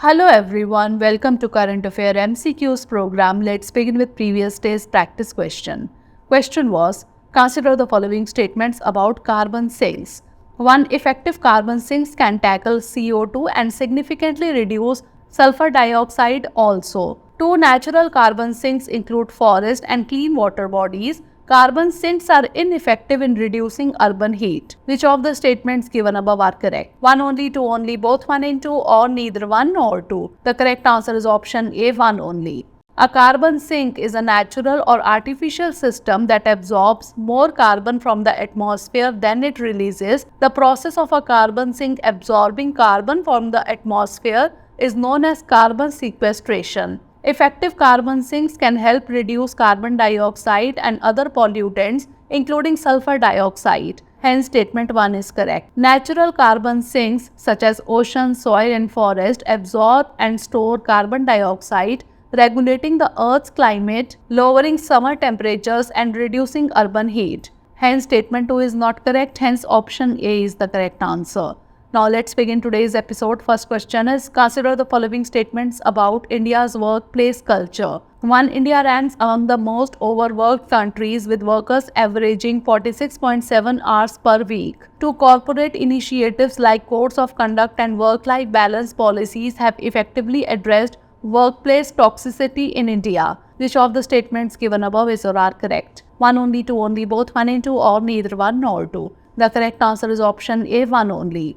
Hello everyone, welcome to Current Affair MCQs program. Let's begin with previous day's practice question. Question was, consider the following statements about carbon sinks. 1. Effective carbon sinks can tackle CO2 and significantly reduce sulfur dioxide also. 2. Natural carbon sinks include forest and clean water bodies. Carbon sinks are ineffective in reducing urban heat. Which of the statements given above are correct? 1 only, 2 only, both 1 and 2, or neither 1 nor 2? The correct answer is option A, 1 only. A carbon sink is a natural or artificial system that absorbs more carbon from the atmosphere than it releases. The process of a carbon sink absorbing carbon from the atmosphere is known as carbon sequestration. Effective carbon sinks can help reduce carbon dioxide and other pollutants, including sulfur dioxide. Hence, statement 1 is correct. Natural carbon sinks such as ocean, soil and forest absorb and store carbon dioxide, regulating the Earth's climate, lowering summer temperatures and reducing urban heat. Hence, statement 2 is not correct. Hence, option A is the correct answer. Now let's begin today's episode. First question is, consider the following statements about India's workplace culture. 1. India ranks among the most overworked countries with workers averaging 46.7 hours per week. 2. Corporate initiatives like codes of conduct and work-life balance policies have effectively addressed workplace toxicity in India. Which of the statements given above is or are correct? 1 only, 2 only, both 1 and 2, or neither 1 nor 2? The correct answer is option A, 1 only.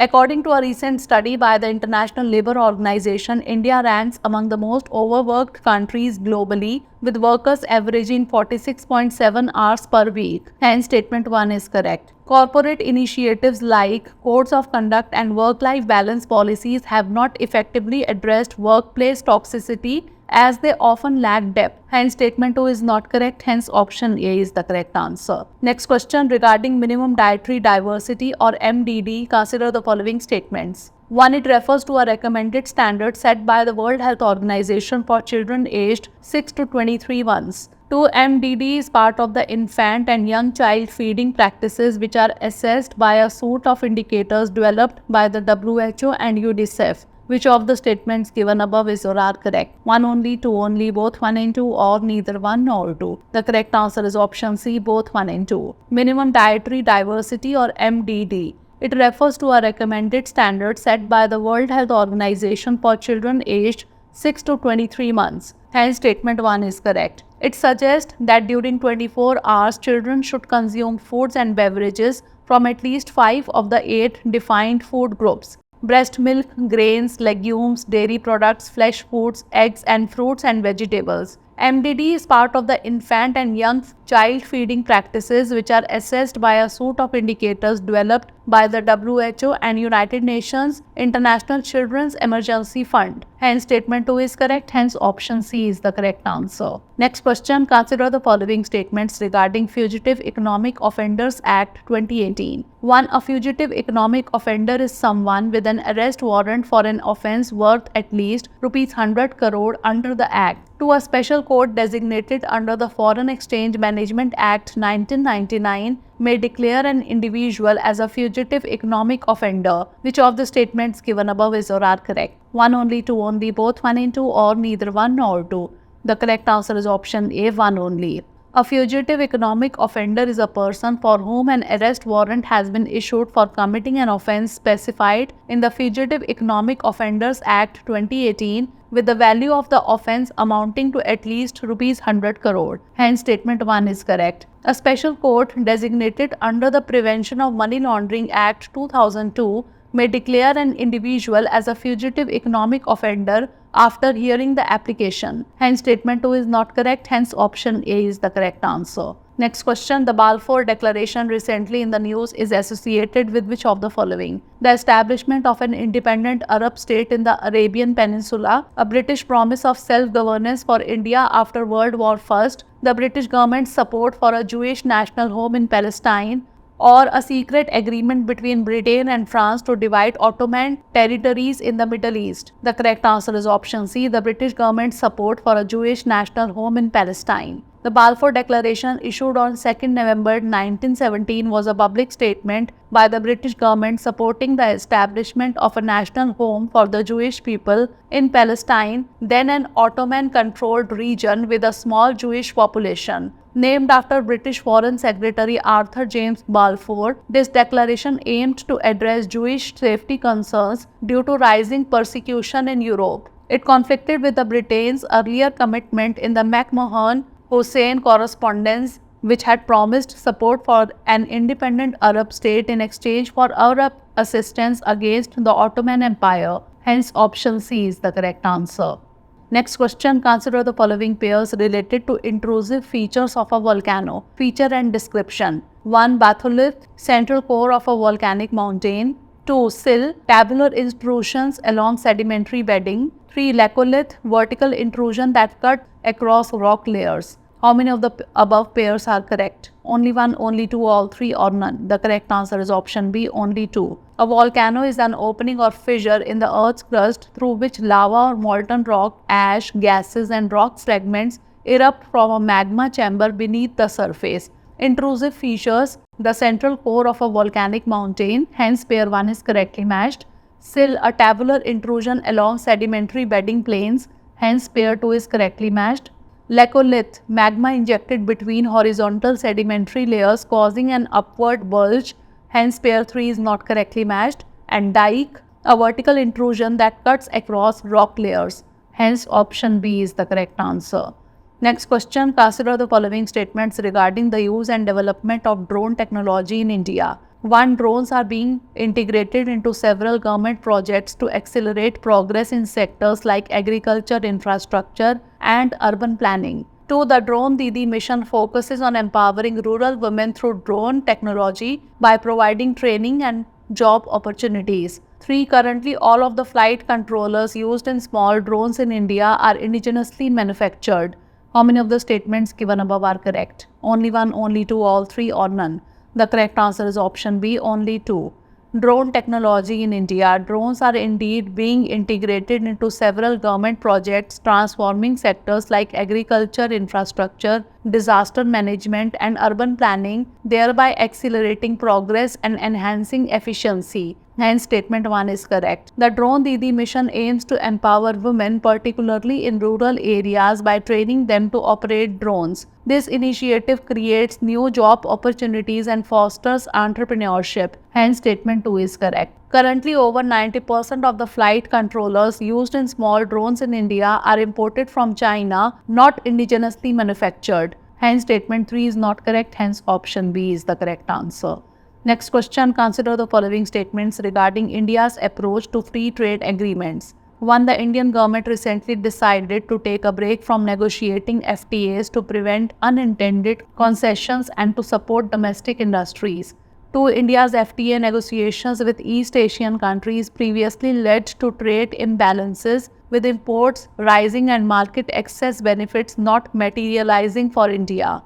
According to a recent study by the International Labour Organization, India ranks among the most overworked countries globally, with workers averaging 46.7 hours per week. Hence, statement 1 is correct. Corporate initiatives like codes of conduct and work-life balance policies have not effectively addressed workplace toxicity, as they often lack depth. Hence, statement 2 is not correct. Hence, option A is the correct answer. Next question regarding minimum dietary diversity or MDD. Consider the following statements. 1. It refers to a recommended standard set by the World Health Organization for children aged 6 to 23 months. 2. MDD is part of the infant and young child feeding practices which are assessed by a suite of indicators developed by the WHO and UNICEF. Which of the statements given above is or are correct? 1 only, 2 only, both 1 and 2, or neither 1 nor 2? The correct answer is option C, both 1 and 2. Minimum dietary diversity or MDD. It refers to a recommended standard set by the World Health Organization for children aged 6 to 23 months. Hence, statement 1 is correct. It suggests that during 24 hours, children should consume foods and beverages from at least 5 of the 8 defined food groups: breast milk, grains, legumes, dairy products, flesh foods, eggs, and fruits and vegetables. MDD is part of the infant and young child feeding practices which are assessed by a suite of indicators developed by the WHO and United Nations International Children's Emergency Fund. Hence, statement 2 is correct. Hence, option C is the correct answer. Next question, consider the following statements regarding Fugitive Economic Offenders Act 2018. 1. A fugitive economic offender is someone with an arrest warrant for an offence worth at least ₹100 crore under the Act. 2. A special code designated under the Foreign Exchange Management Act 1999 may declare an individual as a fugitive economic offender. Which of the statements given above is or are correct? 1 only, 2 only, both 1 and 2, or neither 1 nor 2? The correct answer is option A, 1 only. A fugitive economic offender is a person for whom an arrest warrant has been issued for committing an offence specified in the Fugitive Economic Offenders Act 2018 with the value of the offence amounting to at least ₹100 crore. Hence, statement 1 is correct. A special court designated under the Prevention of Money Laundering Act 2002 may declare an individual as a fugitive economic offender after hearing the application. Hence, statement 2 is not correct. Hence, option A is the correct answer. Next question, the Balfour Declaration recently in the news is associated with which of the following? The establishment of an independent Arab state in the Arabian Peninsula, a British promise of self-governance for India after World War I, the British government's support for a Jewish national home in Palestine, or a secret agreement between Britain and France to divide Ottoman territories in the Middle East. The correct answer is option C, the British government's support for a Jewish national home in Palestine. The Balfour Declaration, issued on 2nd November 1917, was a public statement by the British government supporting the establishment of a national home for the Jewish people in Palestine, then an Ottoman-controlled region with a small Jewish population. Named after British Foreign Secretary Arthur James Balfour, this declaration aimed to address Jewish safety concerns due to rising persecution in Europe. It conflicted with the Britain's earlier commitment in the McMahon-Hussein Correspondence, which had promised support for an independent Arab state in exchange for Arab assistance against the Ottoman Empire. Hence, option C is the correct answer. Next question, consider the following pairs related to intrusive features of a volcano. Feature and description. 1. Batholith, central core of a volcanic mountain. 2. Sill, tabular intrusions along sedimentary bedding. 3. Laccolith, vertical intrusion that cut across rock layers. How many of the above pairs are correct? Only one, only two, all three, or none? The correct answer is option B, only two. A volcano is an opening or fissure in the Earth's crust through which lava or molten rock, ash, gases, and rock fragments erupt from a magma chamber beneath the surface. Intrusive features, the central core of a volcanic mountain, hence pair 1 is correctly matched. Sill, a tabular intrusion along sedimentary bedding plains, hence pair 2 is correctly matched. Laccolith, magma injected between horizontal sedimentary layers causing an upward bulge, hence pair 3 is not correctly matched. And dike, a vertical intrusion that cuts across rock layers, hence option B is the correct answer. Next question, consider the following statements regarding the use and development of drone technology in India. 1. Drones are being integrated into several government projects to accelerate progress in sectors like agriculture, infrastructure, and urban planning. 2. The Drone Didi mission focuses on empowering rural women through drone technology by providing training and job opportunities. 3. Currently, all of the flight controllers used in small drones in India are indigenously manufactured. How many of the statements given above are correct? Only one, only two, all three, or none? The correct answer is option B, only two. Drone technology in India. Drones are indeed being integrated into several government projects transforming sectors like agriculture, infrastructure, disaster management, and urban planning, thereby accelerating progress and enhancing efficiency. Hence, statement 1 is correct. The Drone Didi mission aims to empower women, particularly in rural areas, by training them to operate drones. This initiative creates new job opportunities and fosters entrepreneurship. Hence, statement 2 is correct. Currently, over 90% of the flight controllers used in small drones in India are imported from China, not indigenously manufactured. Hence, statement 3 is not correct. Hence, option B is the correct answer. Next question, consider the following statements regarding India's approach to free trade agreements. 1. The Indian government recently decided to take a break from negotiating FTAs to prevent unintended concessions and to support domestic industries. 2. India's FTA negotiations with East Asian countries previously led to trade imbalances, with imports rising and market access benefits not materializing for India.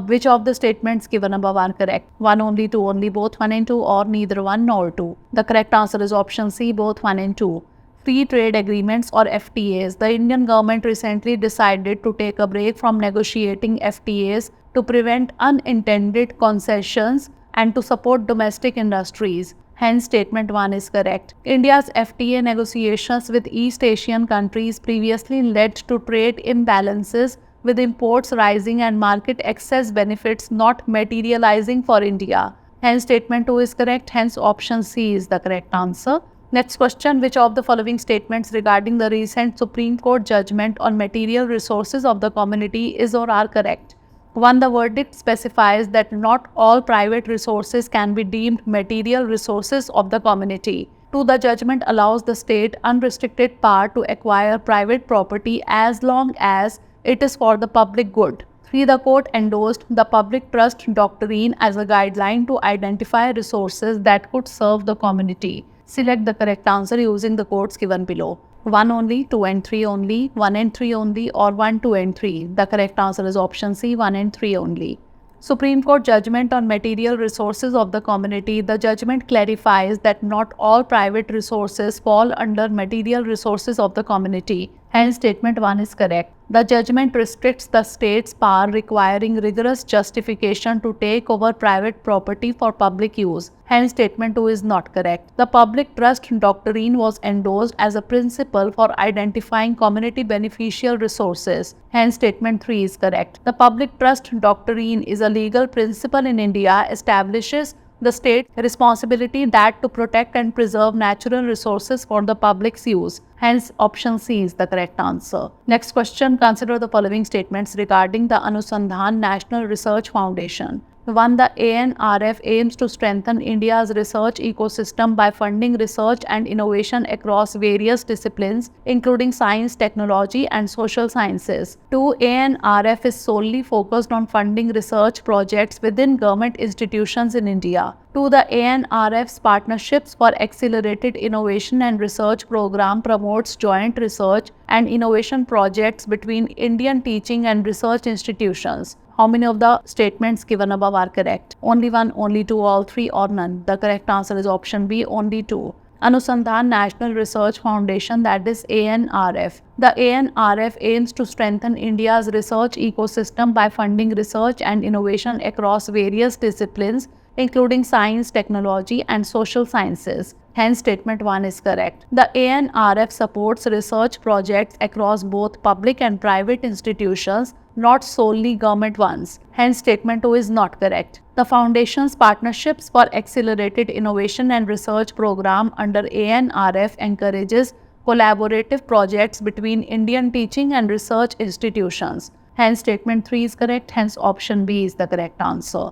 Which of the statements given above are correct? 1, only 2, only both 1 and 2, or neither 1 nor 2? The correct answer is option C, both 1 and 2. Free trade agreements or FTAs. The Indian government recently decided to take a break from negotiating FTAs to prevent unintended concessions and to support domestic industries. Hence, statement 1 is correct. India's FTA negotiations with East Asian countries previously led to trade imbalances, with imports rising and market access benefits not materializing for India. Hence, statement 2 is correct. Hence, option C is the correct answer. Next question, which of the following statements regarding the recent Supreme Court judgment on material resources of the community is or are correct? 1. The verdict specifies that not all private resources can be deemed material resources of the community. 2. The judgment allows the state unrestricted power to acquire private property as long as it is for the public good. 3. The court endorsed the public trust doctrine as a guideline to identify resources that could serve the community. Select the correct answer using the codes given below. 1 only, 2 and 3 only, 1 and 3 only, or 1, 2 and 3. The correct answer is option C, 1 and 3 only. Supreme Court judgment on material resources of the community. The judgment clarifies that not all private resources fall under material resources of the community. Hence, statement 1 is correct. The judgment restricts the state's power, requiring rigorous justification to take over private property for public use. Hence, statement 2 is not correct. The public trust doctrine was endorsed as a principle for identifying community beneficial resources. Hence, statement 3 is correct. The public trust doctrine is a legal principle in India, establishes the state's responsibility that to protect and preserve natural resources for the public's use. Hence, option C is the correct answer. Next question, consider the following statements regarding the Anusandhan National Research Foundation. 1. The ANRF aims to strengthen India's research ecosystem by funding research and innovation across various disciplines, including science, technology, and social sciences. 2. ANRF is solely focused on funding research projects within government institutions in India. 2. The ANRF's Partnerships for Accelerated Innovation and Research program promotes joint research and innovation projects between Indian teaching and research institutions. How many of the statements given above are correct? Only one, only two, all three, or none? The correct answer is option B, only two. Anusandhan National Research Foundation, that is ANRF. The ANRF aims to strengthen India's research ecosystem by funding research and innovation across various disciplines, including science, technology, and social sciences. Hence, statement 1 is correct. The ANRF supports research projects across both public and private institutions, not solely government ones. Hence, statement 2 is not correct. The Foundation's Partnerships for Accelerated Innovation and Research program under ANRF encourages collaborative projects between Indian teaching and research institutions. Hence, statement 3 is correct. Hence, option B is the correct answer.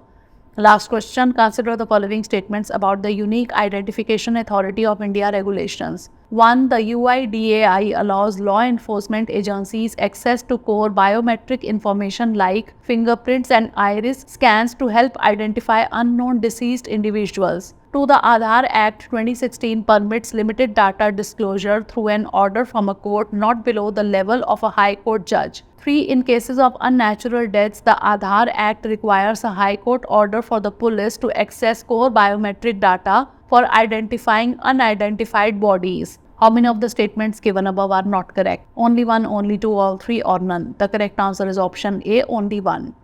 Last question, consider the following statements about the Unique Identification Authority of India regulations. 1. The UIDAI allows law enforcement agencies access to core biometric information like fingerprints and iris scans to help identify unknown deceased individuals. 2. The Aadhaar Act 2016 permits limited data disclosure through an order from a court not below the level of a High Court judge. 3. In cases of unnatural deaths, the Aadhaar Act requires a High Court order for the police to access core biometric data for identifying unidentified bodies. How many of the statements given above are not correct? Only one, only two, all three, or none? The correct answer is option A, only one.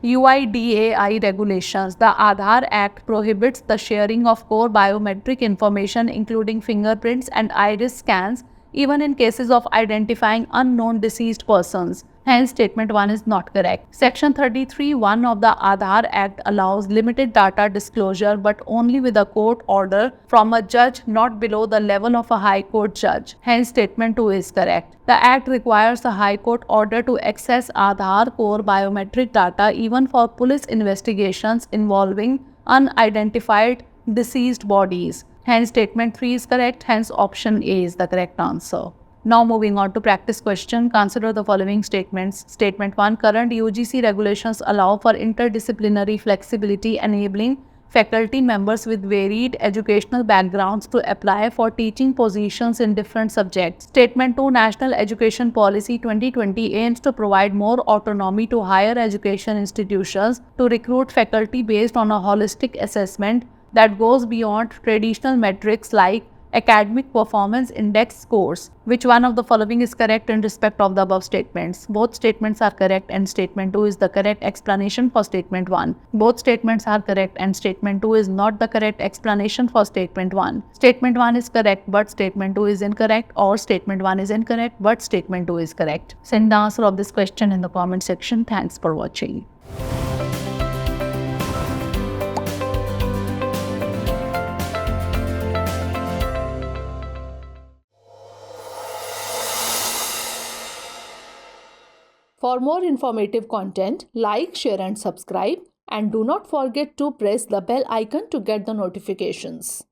UIDAI regulations. The Aadhaar Act prohibits the sharing of core biometric information including fingerprints and iris scans even in cases of identifying unknown deceased persons. Hence, statement 1 is not correct. Section 33(1) of the Aadhaar Act allows limited data disclosure but only with a court order from a judge not below the level of a High Court judge. Hence, statement 2 is correct. The Act requires a High Court order to access Aadhaar core biometric data even for police investigations involving unidentified deceased bodies. Hence, statement 3 is correct. Hence, option A is the correct answer. Now moving on to practice question, consider the following statements. Statement 1. Current UGC regulations allow for interdisciplinary flexibility, enabling faculty members with varied educational backgrounds to apply for teaching positions in different subjects. Statement 2. National Education Policy 2020 aims to provide more autonomy to higher education institutions to recruit faculty based on a holistic assessment that goes beyond traditional metrics like academic performance index scores. Which one of the following is correct in respect of the above statements? Both statements are correct and statement 2 is the correct explanation for statement 1. Both statements are correct and statement 2 is not the correct explanation for statement 1. Statement 1 is correct but statement 2 is incorrect, or statement 1 is incorrect but statement 2 is correct. Send the answer of this question in the comment section. Thanks for watching. For more informative content, like, share and subscribe, and do not forget to press the bell icon to get the notifications.